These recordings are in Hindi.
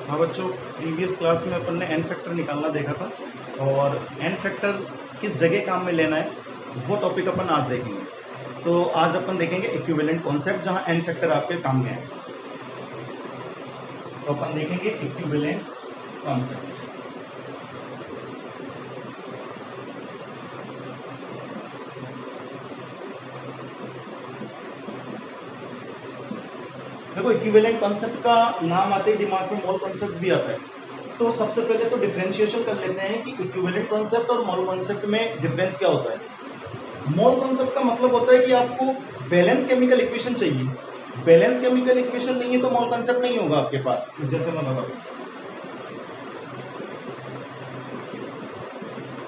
हाँ बच्चों, प्रीवियस क्लास में अपन ने एन फैक्टर निकालना देखा था और एन फैक्टर किस जगह काम में लेना है वो टॉपिक अपन आज देखेंगे। तो आज अपन देखेंगे इक्विवेलेंट कॉन्सेप्ट, जहाँ एन फैक्टर आपके काम में है। तो अपन देखेंगे इक्विवेलेंट कॉन्सेप्ट। देखो, इक्विवेलेंट कॉन्सेप्ट का नाम आते ही दिमाग में मोल कॉन्सेप्ट भी आता है। तो सबसे पहले तो डिफरेंशिएशन कर लेते हैं कि इक्विवेलेंट कॉन्सेप्ट और मोल कॉन्सेप्ट में डिफरेंस क्या होता है। मोल कॉन्सेप्ट का मतलब होता है कि आपको बैलेंस केमिकल इक्वेशन चाहिए। बैलेंस केमिकल इक्वेशन नहीं है तो मोल कॉन्सेप्ट नहीं होगा आपके पास। जैसे मैं बताऊं,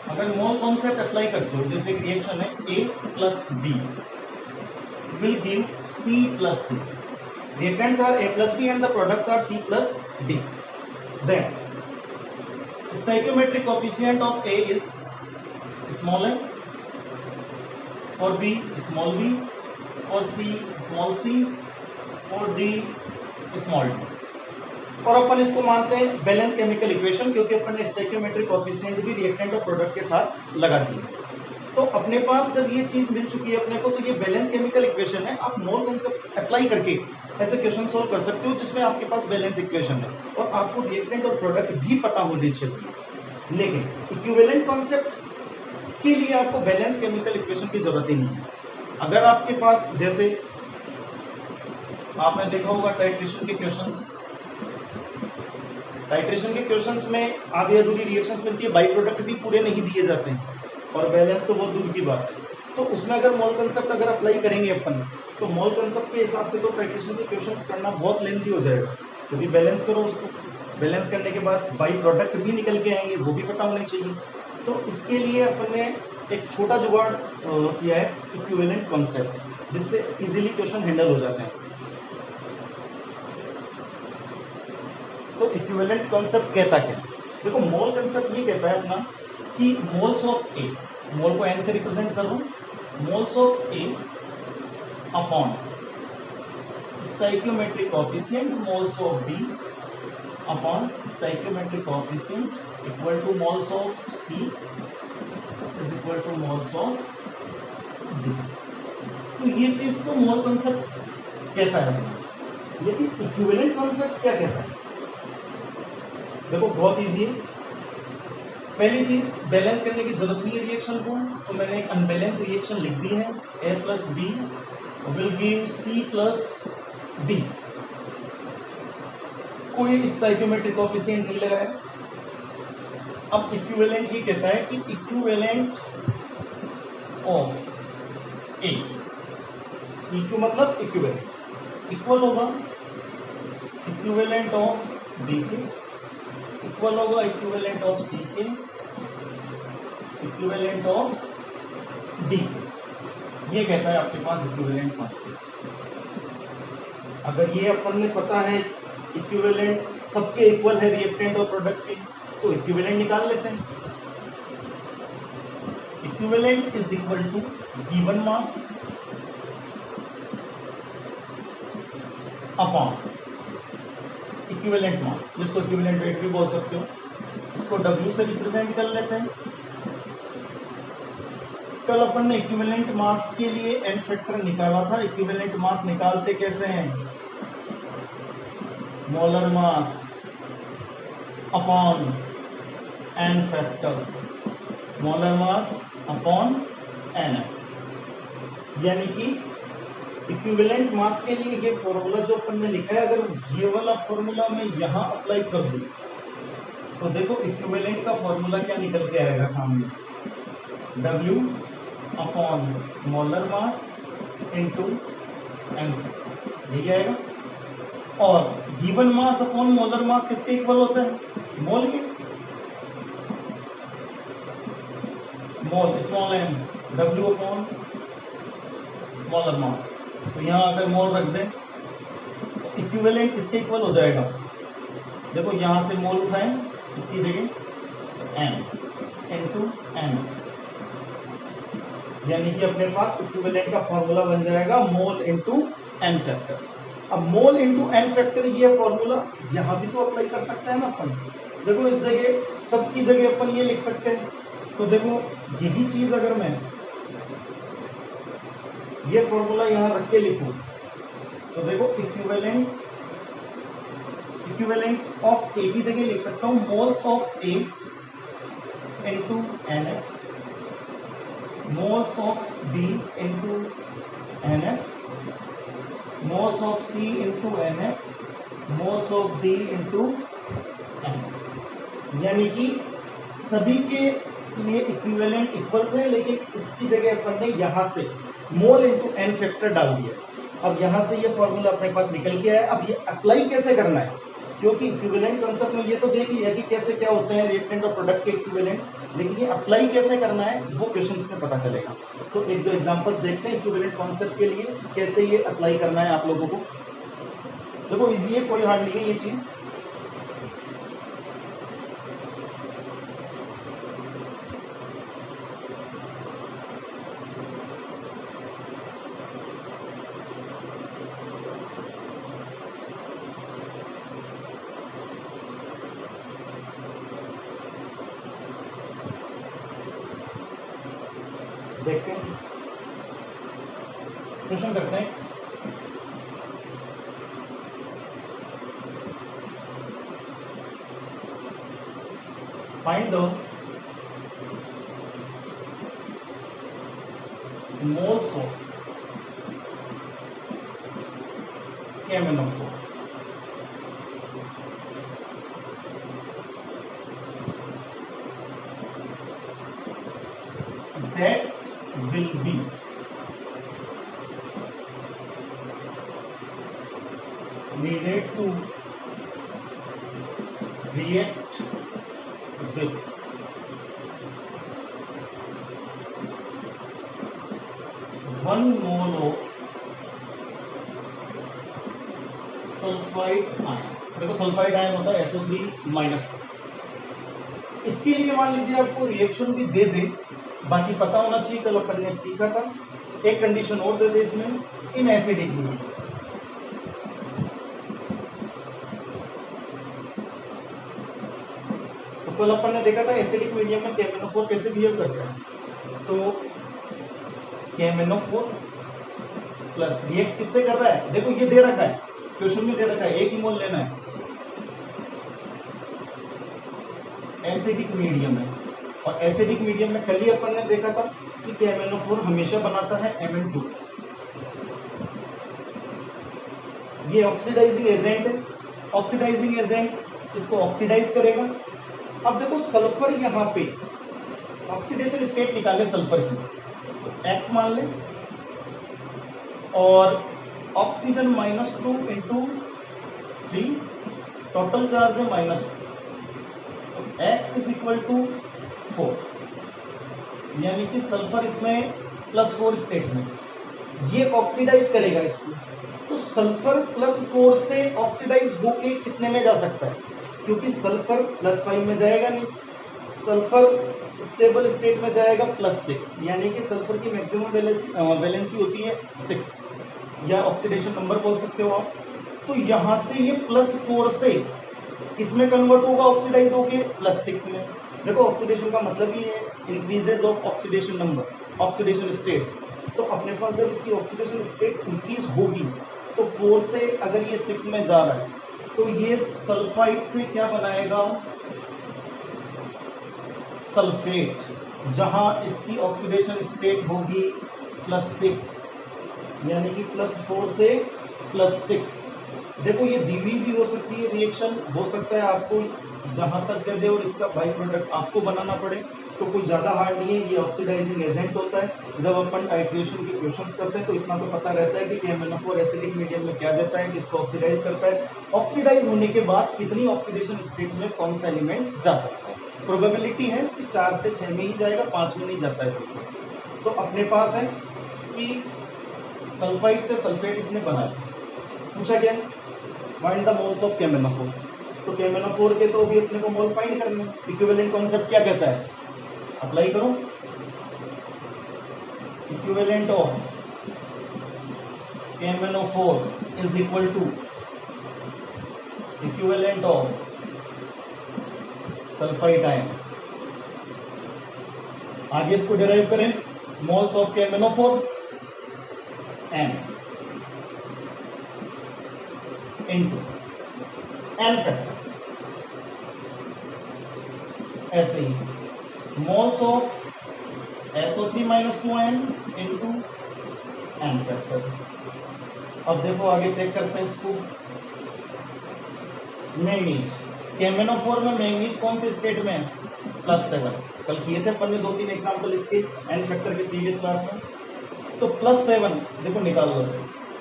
अगर मोल कॉन्सेप्ट अप्लाई करते हो, जैसे एक रिएक्शन है A plus B will give C plus D. Reactants are A plus B and the products are C plus D. Then stoichiometric coefficient of A is small a, for B small b, for C small c, for D small d. और अपन इसको मानते हैं बैलेंस केमिकल इक्वेशन, क्योंकि अपन ने स्टोइकियोमेट्रिक कोएफिशिएंट भी रिएक्टेंट और प्रोडक्ट के साथ लगा दी। तो अपने पास जब ये चीज मिल चुकी है अपने को, तो ये बैलेंस केमिकल इक्वेशन है। आप मोल कॉन्सेप्ट अप्लाई करके ऐसे क्वेश्चन सॉल्व कर सकते हो जिसमें आपके पास बैलेंस इक्वेशन है और आपको रिएक्टेंट और प्रोडक्ट भी पता होने चाहिए। लेकिन इक्विवेलेंट कॉन्सेप्ट के लिए आपको बैलेंस केमिकल इक्वेशन की जरूरत ही नहीं है। अगर आपके पास, जैसे आपने देखा होगा टाइट्रेशन के क्वेश्चंस, टाइट्रेशन के क्वेश्चंस में आधी अधूरी रिएक्शंस मिलती है, बाई प्रोडक्ट भी पूरे नहीं दिए जाते हैं और बैलेंस तो बहुत दूर की बात है। तो उसमें अगर मोल कंसेप्ट अगर अप्लाई करेंगे अपन, तो मोल कंसेप्ट के हिसाब से तो टाइट्रेशन के क्वेश्चंस करना बहुत लेंथी हो जाएगा, क्योंकि बैलेंस करो उसको, बैलेंस करने के बाद बाई प्रोडक्ट भी निकल के आएंगे, वो भी पता होने चाहिए। तो इसके लिए अपन ने एक छोटा जुगाड़ किया है, इक्विवेलेंट कॉन्सेप्ट, जिससे इजीली क्वेश्चन हैंडल हो जाते हैं। तो इक्विवेलेंट कॉन्सेप्ट कहता क्या? देखो, मोल कॉन्सेप्ट ये कहता है अपना कि मोल्स ऑफ ए, मोल को एन से रिप्रेजेंट कर लो, moles of A upon stoichiometric coefficient moles of B upon stoichiometric coefficient equal to moles of C is equal to moles of D. तो ये चीज तो मोल कॉन्सेप्ट कहता है, लेकिन इक्विवेलेंट कॉन्सेप्ट क्या कहता है? देखो, बहुत इजी है। पहली चीज, बैलेंस करने की जरूरत नहीं है रिएक्शन को, तो मैंने एक अनबैलेंस रिएक्शन लिख दी है, A plus B will give C plus D. कोई स्टोइकियोमेट्रिक कोएफिशिएंट नहीं लगाया। अब इक्विवेलेंट ये कहता है कि इक्विवेलेंट ऑफ A, इक्यू मतलब इक्विवेलेंट, इक्वल होगा इक्विवेलेंट ऑफ B के, इक्वल होगा इक्विवेलेंट ऑफ C के, इक्विवेलेंट ऑफ D। ये कहता है आपके पास इक्विवेलेंट कॉन्सेप्ट। अगर ये अपन ने पता है इक्विवेलेंट सबके इक्वल है रिएक्टेंट और प्रोडक्ट के, तो इक्विवेलेंट निकाल लेते हैं। Equivalent is equal to given mass upon equivalent mass, जिसको इक्विवेलेंट वेट भी बोल सकते हो। इसको W से रिप्रेजेंट कर लेते हैं। कल अपन ने इक्विवेलेंट मास के लिए एन फैक्टर निकाला था। इक्विवेलेंट मास निकालते कैसे हैं? Molar mass upon n factor, molar mass upon NF। यानी कि इक्विवेलेंट मास के लिए ये फॉर्मूला जो अपन ने लिखा है, अगर ये वाला फॉर्मूला मैं यहां अप्लाई कर दूं, तो देखो इक्विवेलेंट का फॉर्मूला क्या निकल के आएगा सामने, W upon molar mass into n factor, यही आएगा। और given mass upon molar mass किसके इक्वल होता है? मोल के। Mole small m, W upon molar mass. तो यहां अगर मोल रख दें तो इक्विवेलेंट किसके इक्वल हो जाएगा? देखो, यहां से मोल उठाएं, इसकी जगह m इंटू n, यानी कि अपने पास इक्विवेलेंट का फॉर्मूला बन जाएगा मोल इंटू एन फैक्टर। अब मोल इंटू एन फैक्टर ये फॉर्मूला यहां भी तो अप्लाई कर सकते हैं ना अपन। देखो इस जगह सबकी जगह अपन ये लिख सकते हैं। तो देखो यही चीज अगर मैं ये फॉर्मूला यहां रख के लिखूं तो देखो इक्विवेलेंट ऑफ ए की जगह लिख सकता हूं moles of A into n f, moles of B into n f, moles of C into n f, moles of D into n f. यानी कि सभी के लिए इक्विवेलेंट इक्वल थे, लेकिन इसकी जगह अपन ने यहां से मोल इंटू एन फैक्टर डाल दिया। अब यहां से ये फॉर्मूला अपने पास निकल गया है। अब ये अप्लाई कैसे करना है, क्योंकि इक्विवेलेंट कंसेप्ट में ये तो देख लिया कि कैसे क्या होते हैं रिएक्टेंट और प्रोडक्ट के इक्विवेलेंट, लेकिन ये अप्लाई कैसे करना है वो क्वेश्चंस में पता चलेगा। तो एक दो एग्जांपल्स देखते हैं इक्विवेलेंट कॉन्सेप्ट के लिए कैसे ये अप्लाई करना है आप लोगों को। देखो इजी है, कोई हार्ड नहीं है ये चीज। देखते हैं, क्वेश्चन करते हैं। Find the moles of KMnO4 that will be needed to react with one mole of sulphide ion. देखो सल्फाइड आयन होता है SO3-2। इसके लिए मान लीजिए आपको रिएक्शन भी दे दे, बाकी पता होना चाहिए, कल अपन ने सीखा था। एक कंडीशन और दे दे इसमें, इन एसिडिक मीडियम। तो कल अपन ने देखा था एसिडिक मीडियम में KMnO4 कैसे बिहेव करता है। तो KMnO4 प्लस रिएक्ट किससे कर रहा है, देखो ये दे रखा है, क्वेश्चन में दे रखा है, एक ही मोल लेना है, एसिडिक मीडियम है। और एसिडिक मीडियम में कल ही अपन ने देखा था कि KMnO4 हमेशा बनाता है Mn2+। ये ऑक्सीडाइजिंग एजेंट है, ऑक्सीडाइजिंग एजेंट इसको ऑक्सीडाइज करेगा। अब देखो सल्फर यहाँ पे ऑक्सीडेशन स्टेट निकाले सल्फर की, तो X मान ले, और ऑक्सीजन -2 इंटू 3, टोटल चार्ज है -2, X इज इक्वल टू 4, यानी कि सल्फर इसमें +4 स्टेट में, ये ऑक्सीडाइज करेगा इसको। तो सल्फर +4 से ऑक्सीडाइज होके कितने में जा सकता है, क्योंकि सल्फर +5 में जाएगा नहीं, सल्फर स्टेबल स्टेट में जाएगा +6, यानी कि सल्फर की मैक्सिमम वैलेंसी होती है 6, या ऑक्सीडेशन नंबर बोल सकते हो आप। तो यहां से ये +4 से किसमें कन्वर्ट होगा ऑक्सीडाइज होके, +6 में। देखो ऑक्सीडेशन का मतलब ही है increases of oxidation number, oxidation state. तो अपने पास जब इसकी ऑक्सीडेशन स्टेट इंक्रीज होगी तो 4 से अगर ये 6 में जा रहा है तो ये सल्फाइड से क्या बनाएगा, सल्फेट, जहां इसकी ऑक्सीडेशन स्टेट होगी +6, यानी कि +4 से +6। देखो ये दी हुई भी हो सकती है रिएक्शन, हो सकता है आपको जहां तक दे दे और इसका बाई प्रोडक्ट आपको बनाना पड़े, तो कोई ज़्यादा हार्ड नहीं है। ये ऑक्सीडाइजिंग एजेंट होता है। जब अपन टाइट्रेशन के क्वेश्चंस करते हैं तो इतना तो पता रहता है कि KMnO4 एसिडिक मीडियम में क्या देता है, किसको ऑक्सीडाइज करता है, ऑक्सीडाइज होने के बाद कितनी ऑक्सीडेशन स्टेट में कौन सा एलिमेंट जा सकता है। प्रोबेबिलिटी है कि 4 से 6 में ही जाएगा, 5 में नहीं जाता है सल्फर। तो अपने पास है कि सल्फाइड से सल्फेट इसने बनाया। पूछा क्या, find the moles of KMnO4। तो KMnO4 के तो अभी अपने को मोल फाइंड करने। इक्विवेलेंट कॉन्सेप्ट क्या कहता है, अप्लाई करो, equivalent of KMnO4 is equal to equivalent of sulphide ion. आगे इसको डिराइव करें, moles of KMnO4 n into n factor, ऐसे ही moles of SO3 - 2n into n factor. अब देखो आगे चेक करते हैं इसको। मैंगनीज, KMnO4 में मैंगनीज कौन से स्टेट में है? +7। कल किए थे अपन ने 2-3 एग्जांपल इसके n फैक्टर के प्रीवियस क्लास में। तो +7 देखो निकाल लो।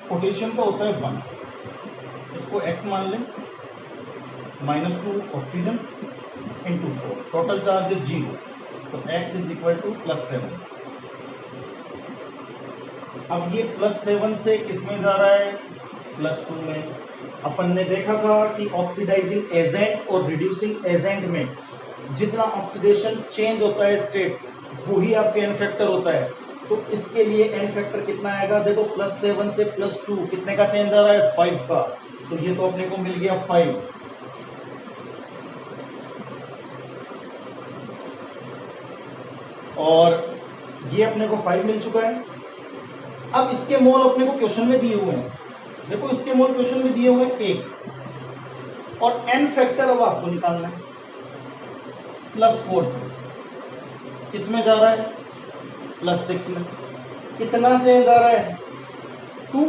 पोटेशियम का होता है 1, इसको x मान लें, -2 ऑक्सीजन इंटू 4, टोटल चार्ज है 0, तो x इज इक्वल टू +7। अब ये +7 से किसमें जा रहा है? +2 में। अपन ने देखा था कि ऑक्सीडाइजिंग एजेंट और रिड्यूसिंग एजेंट में जितना ऑक्सीडेशन चेंज होता है स्टेट, वही आपके n फैक्टर होता है। तो इसके लिए n फैक्टर कितना आएगा? देखो +7 से +2 कितने का चेंज आ रहा है? 5 का। तो ये तो अपने को मिल गया 5। और ये अपने को 5 मिल चुका है। अब इसके मोल अपने को क्वेश्चन में दिए हुए हैं। देखो इसके मोल क्वेश्चन में दिए हुए हैं 1, और n फैक्टर अब आपको निकालना है। +4 से किसमें जा रहा है? +6 में। कितना चेंज आ रहा है? 2।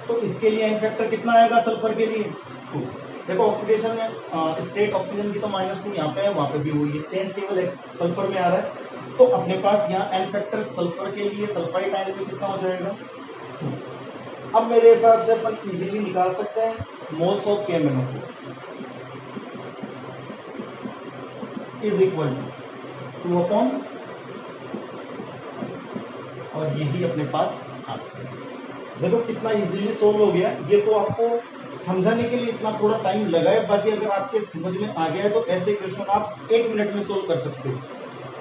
तो इसके लिए n फैक्टर कितना आएगा सल्फर के लिए? 2। देखो ऑक्सीडेशन में स्टेट ऑक्सीजन की तो -2 यहाँ पे है, वहां पे भी हुई है, चेंज केवल सल्फर में आ रहा है। तो अपने पास यहाँ n फैक्टर सल्फर के लिए सल्फाइड आयन में कितना हो जाएगा? 2। अब मेरे हिसाब से अपन इजीली निकाल सकते हैं moles of KMnO4 is equal to 2 upon, और यही अपने पास आंसर है। देखो कितना इजीली सोल्व हो गया। ये तो आपको समझाने के लिए इतना थोड़ा टाइम लगा है, बाकी अगर आपके समझ में आ गया है तो ऐसे क्वेश्चन आप 1 मिनट में सोल्व कर सकते हो।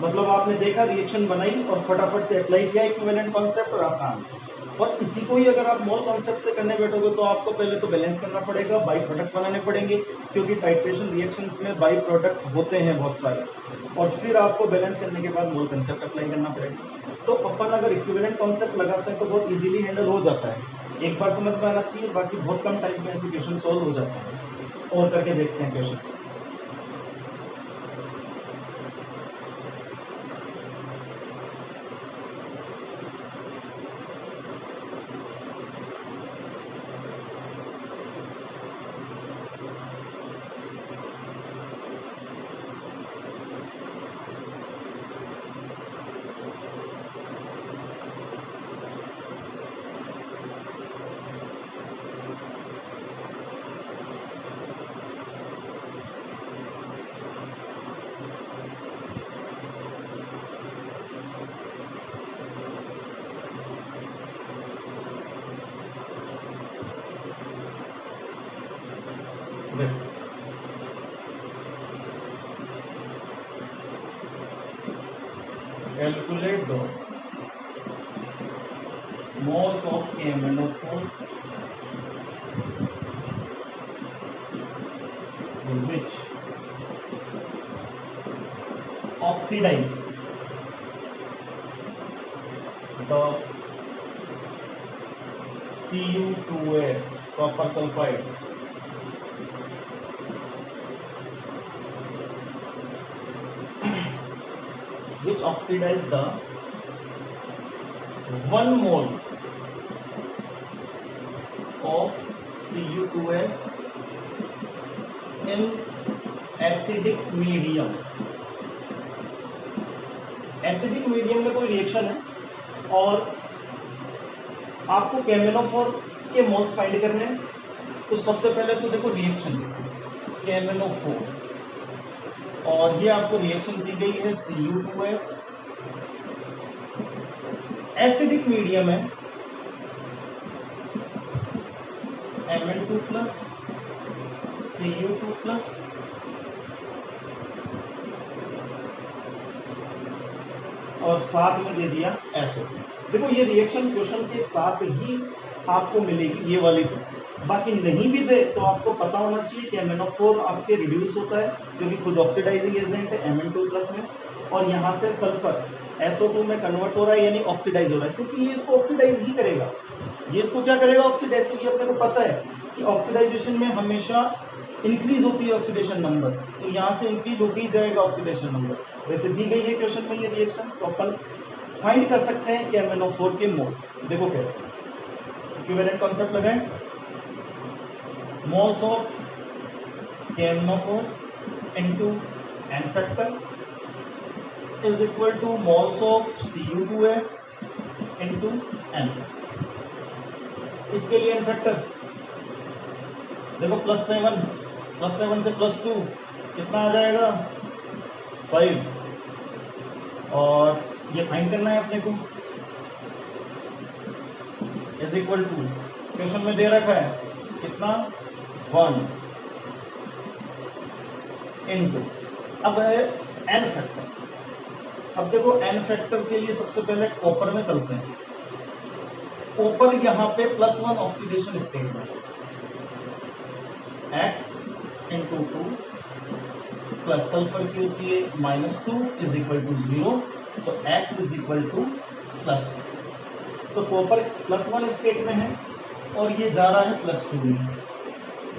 मतलब आपने देखा, रिएक्शन बनाई और फटाफट से अप्लाई किया इक्विवेलेंट कॉन्सेप्ट और आपका आंसर। और इसी को ही अगर आप मोल कॉन्सेप्ट से करने बैठोगे तो आपको पहले तो बैलेंस करना पड़ेगा, बाई प्रोडक्ट बनाने पड़ेंगे, क्योंकि टाइट्रेशन रिएक्शंस में बाई प्रोडक्ट होते हैं बहुत सारे, और फिर आपको बैलेंस करने के बाद मोल कॉन्सेप्ट अप्लाई करना पड़ेगा। तो अपन अगर इक्विवेलेंट कॉन्सेप्ट लगाते हैं तो बहुत इजीली हैंडल हो जाता है। एक बार समझ में आना चाहिए, बाकी बहुत कम टाइम में ऐसे क्वेश्चन सॉल्व हो जाते हैं। और करके देखते हैं question. Calculate the moles of KMnO4 which oxidize the Cu2s copper sulfide which oxidize the 1 mole of Cu2s in acidic medium। Acidic medium में कोई रिएक्शन है और आपको KMnO4 के मोल्स फाइंड करने हैं। तो सबसे पहले तो देखो रिएक्शन KMnO4, और ये आपको रिएक्शन दी गई है Cu2s, एसिडिक मीडियम है Mn2+, Cu2+, और साथ में दे दिया SO2। देखो ये रिएक्शन क्वेश्चन के साथ ही आपको मिलेगी ये वाली तो। बाकी नहीं भी दे तो आपको पता होना चाहिए कि MnO4 आपके रिड्यूस होता है क्योंकि खुद ऑक्सीडाइजिंग एजेंट है Mn2+ में, और यहाँ से सल्फर SO2 में कन्वर्ट हो रहा है यानी ऑक्सीडाइज हो रहा है, क्योंकि ये इसको ऑक्सीडाइज ही करेगा। ये इसको क्या करेगा? ऑक्सीडाइज। तो ये अपने को पता है कि ऑक्सीडाइजेशन में हमेशा इंक्रीज होती है ऑक्सीडेशन नंबर, तो यहाँ से इंक्रीज होती ही जाएगा ऑक्सीडेशन नंबर। वैसे दी गई है क्वेश्चन में ये रिएक्शन, तो अपन फाइंड कर सकते हैं कि MnO4 के मोल्स। देखो कैसे, इक्विवेलेंट कॉन्सेप्ट लगाएं। Moles of KMnO4 into N factor is equal to moles of Cu2s into N factor। इसके लिए N factor देखो +7 से +2 कितना आ जाएगा? 5। और ये फाइंड करना है अपने को, इज इक्वल टू, क्वेश्चन में दे रखा है कितना? 1 इनटू, अब है N फैक्टर। अब देखो N फैक्टर के लिए सबसे पहले कॉपर में चलते हैं। कॉपर यहाँ पे +1 ऑक्सीडेशन स्टेट में, x इंटू 2 प्लस सल्फर की होती है -2 इज इक्वल टू 0, तो x इज इक्वल टू +2। तो कॉपर +1 स्टेट में है और ये जा रहा है +2 में।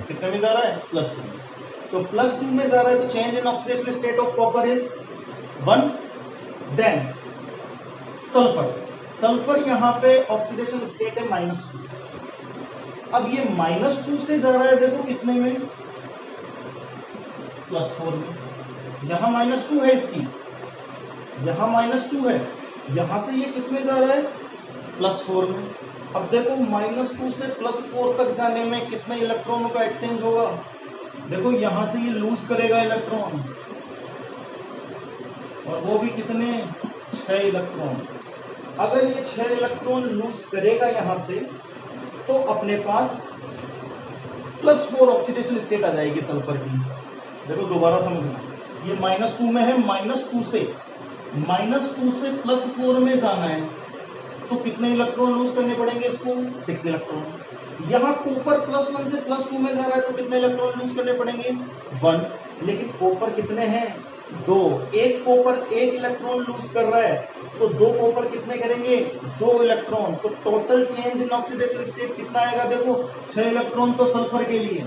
कितने में जा रहा है? +2 में। तो +2 में जा रहा है तो change in oxidation state of copper is 1। Then sulphur यहाँ पे ऑक्सीडेशन स्टेट है -2। अब ये -2 से जा रहा है देखो कितने में? +4 में। यहां -2 है इसकी, यहां -2 है, यहां से ये किस में जा रहा है? +4 में। अब देखो -2 से +4 तक जाने में कितने इलेक्ट्रॉनों का एक्सचेंज होगा? देखो यहां से ये लूज करेगा इलेक्ट्रॉन, और वो भी कितने? 6 इलेक्ट्रॉन। अगर ये 6 इलेक्ट्रॉन लूज करेगा यहां से, तो अपने पास +4 ऑक्सीडेशन स्टेट आ जाएगी सल्फर की। देखो दोबारा समझना, ये -2 में है, -2 से +4 में जाना है तो कितने इलेक्ट्रॉन लूज करने पड़ेंगे इसको? 6 इलेक्ट्रॉन। यहाँ कॉपर +1 से +2 में जा रहा है तो कितने इलेक्ट्रॉन लूज करने पड़ेंगे? 1। लेकिन कॉपर कितने हैं? 2। एक कॉपर 1 इलेक्ट्रॉन लूज कर रहा है, तो 2 कॉपर कितने करेंगे? 2 इलेक्ट्रॉन। तो total change in oxidation state कितना आएगा? देखो 6 इलेक्ट्रॉन तो सल्फर के लिए,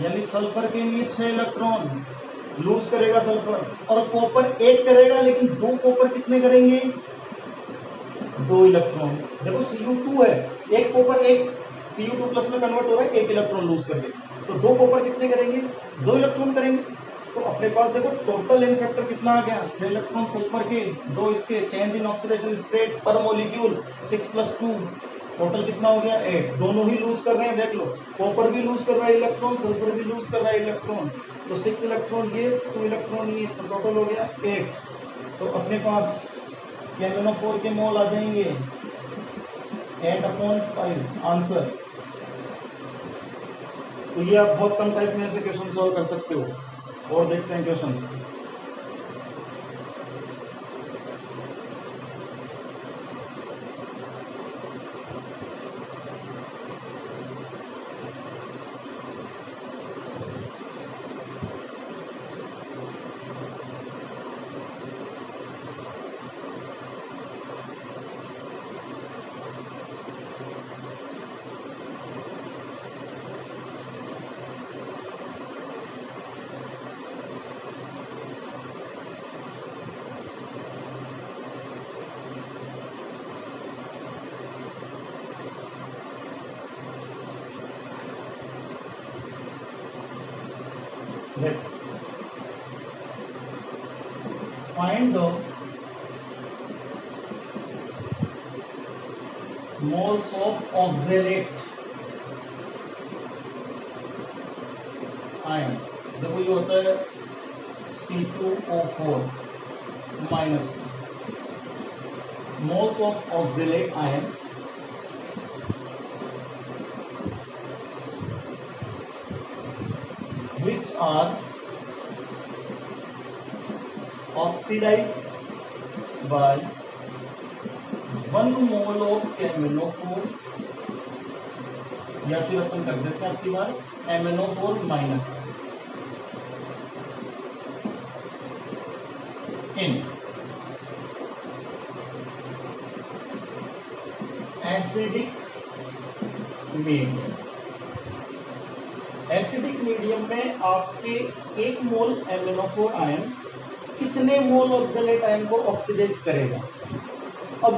यानी सल्फर के लिए 6 इलेक्ट्रॉन लूज करेगा सल्फर, और कॉपर 1 करेगा, लेकिन 2 कॉपर कितने करेंगे? 2 इलेक्ट्रॉन। देखो Cu2 है, एक कॉपर 1 Cu2+ में कन्वर्ट हो रहा है 1 इलेक्ट्रॉन लूज करके, तो 2 कॉपर कितने करेंगे? 2 इलेक्ट्रॉन करेंगे। तो अपने पास देखो टोटल N फैक्टर कितना आ गया? 6 इलेक्ट्रॉन सल्फर के, 2 इसके, चेंज इन ऑक्सीडेशन स्टेट पर मॉलिक्यूल 6 + 2, टोटल कितना हो गया? 8। दोनों ही लूज कर रहे हैं, देख लो, कॉपर भी लूज कर रहा है इलेक्ट्रॉन, सल्फर भी लूज कर रहा है इलेक्ट्रॉन, तो 6 इलेक्ट्रॉन ये, 2 इलेक्ट्रॉन ये, तो टोटल हो गया 8। तो अपने पास MnO4 के मोल आ जाएंगे 8/5 आंसर। तो ये आप बहुत कम टाइप में से क्वेश्चन सॉल्व कर सकते हो। और देखते हैं questions. Find the moles of oxalate ion। देखो ये होता है C2O4 -2 moles of oxalate ion which are oxidized by 1 mole of MnO4 या फिर अपन कर देते हैं आपकी बार MnO4 minus in acidic medium. Acidic medium में आपके 1 मोल MnO4 आयन कितने मोल ऑक्सलेट आयन को ऑक्सीडाइज करेगा? अब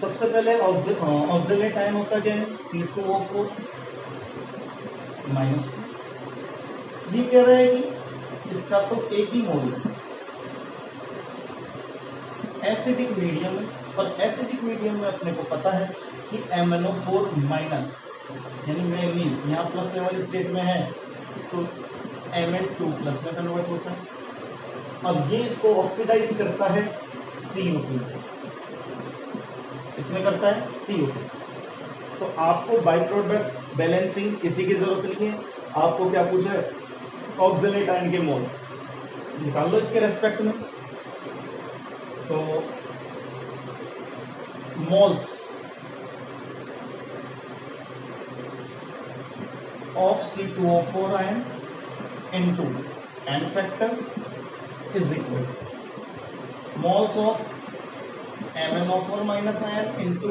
सबसे पहले ऑक्सलेट आयन होता क्या है? C2O4 -2। ये कह रहा है कि इसका तो एक ही मोल है एसिडिक मीडियम में, और एसिडिक मीडियम में अपने को पता है कि MnO4 माइनस यानी मैंगनीज यहाँ प्लस लेवल स्टेट में है तो Mn2 प्लस में कन्वर्ट होता है। अब ये इसको ऑक्सीडाइज करता है CO2, इसमें करता है CO2। तो आपको बाई प्रोडक्ट बैलेंसिंग इसी की जरूरत नहीं है, आपको क्या पूछा है? ऑक्सलेट आयन के मोल्स निकाल लो इसके रेस्पेक्ट में। तो moles of C2O4 ion into N factor is equal to moles of MnO4 minus ion into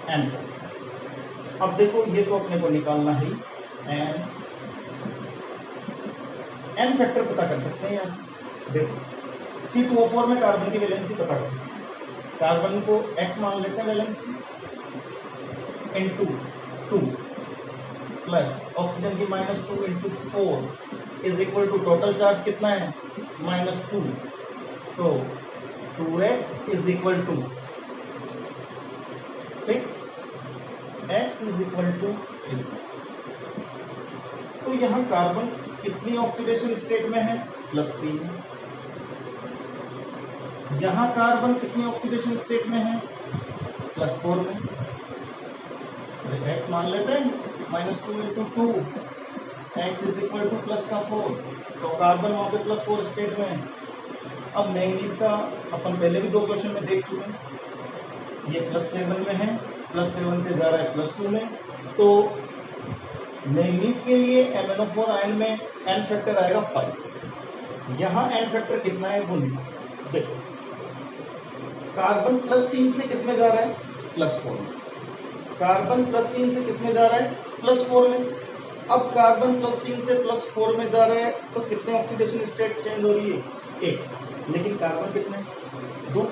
N factor। अब देखो ये तो अपने को निकालना है N फैक्टर पता कर सकते हैं यहाँ से। देखो C2O4 में कार्बन की वैलेंसी पता करो, कार्बन को X मान लेते हैं वैलेंसी into 2 प्लस ऑक्सीजन की -2 into 4 is equal to total charge कितना है? -2। तो 2x is equal to 6, x is equal to 3। तो यहाँ कार्बन कितनी ऑक्सीडेशन स्टेट में है? +3 में। यहाँ कार्बन कितनी ऑक्सीडेशन स्टेट में है? +4 में। x मान लेते हैं -2 into 2, x is equal two plus का 4, तो कार्बन वहां पे +4 स्टेट में है। अब मैंगनीज का अपन पहले भी 2 क्वेश्चन में देख चुके हैं, ये +7 में है, +7 से जा रहा है +2 में। तो मैंगनीज के लिए MnO4 आयन में N फैक्टर आएगा 5। यहाँ N फैक्टर कितना है वो देखो, कार्बन +3 से किस में जा रहा है? +4 में। कार्बन +3 से किस में जा रहा है? +4 में। अब कार्बन +3 से +4 में जा रहा है तो कितने ऑक्सीडेशन स्टेट चेंज हो रही है? 1। लेकिन कार्बन कितने? 2।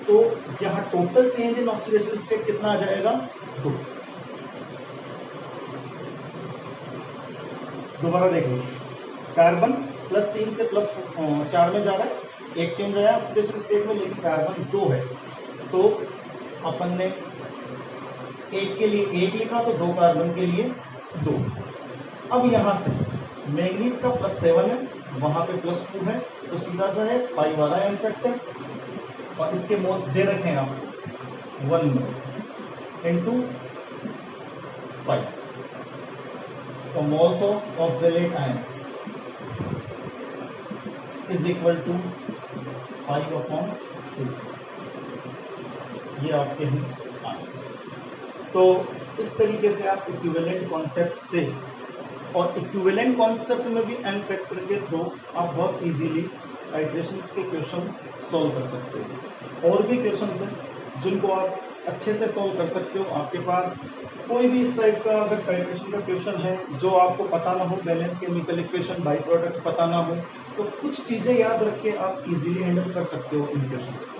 तो यहाँ total change in oxidation state कितना आ जाएगा? 2। दोबारा देख लो, कार्बन +3 से +4 में जा रहा है, एक चेंज आया ऑक्सीडेशन स्टेट में, लेकिन कार्बन 2 है तो अपन ने एक के लिए 1 लिखा तो 2 कार्बन के लिए 2। अब यहां से मैंगनीज का +7 है, वहां पे +2 है, तो सीधा सा है 5 वाला N फैक्टर, और इसके मोल्स दे रखे हैं आपको 1 मोल इंटू 5। तो moles of oxalate ion is equal to 5/2। ये आपके हैं आंसर। तो इस तरीके से आप इक्विवेलेंट कॉन्सेप्ट से, और इक्विवेलेंट कॉन्सेप्ट में भी N फैक्टर के थ्रू आप बहुत इजीली टाइट्रेशंस के क्वेश्चन सॉल्व कर सकते हो। और भी क्वेश्चंस हैं जिनको आप अच्छे से सॉल्व कर सकते हो। आपके पास कोई भी इस टाइप का अगर टाइट्रेशन का क्वेश्चन है जो आपको पता ना हो, balance chemical equation, by product पता ना हो, तो कुछ चीज़ें याद रख के आप इजीली हैंडल कर सकते हो इन क्वेश्चंस को।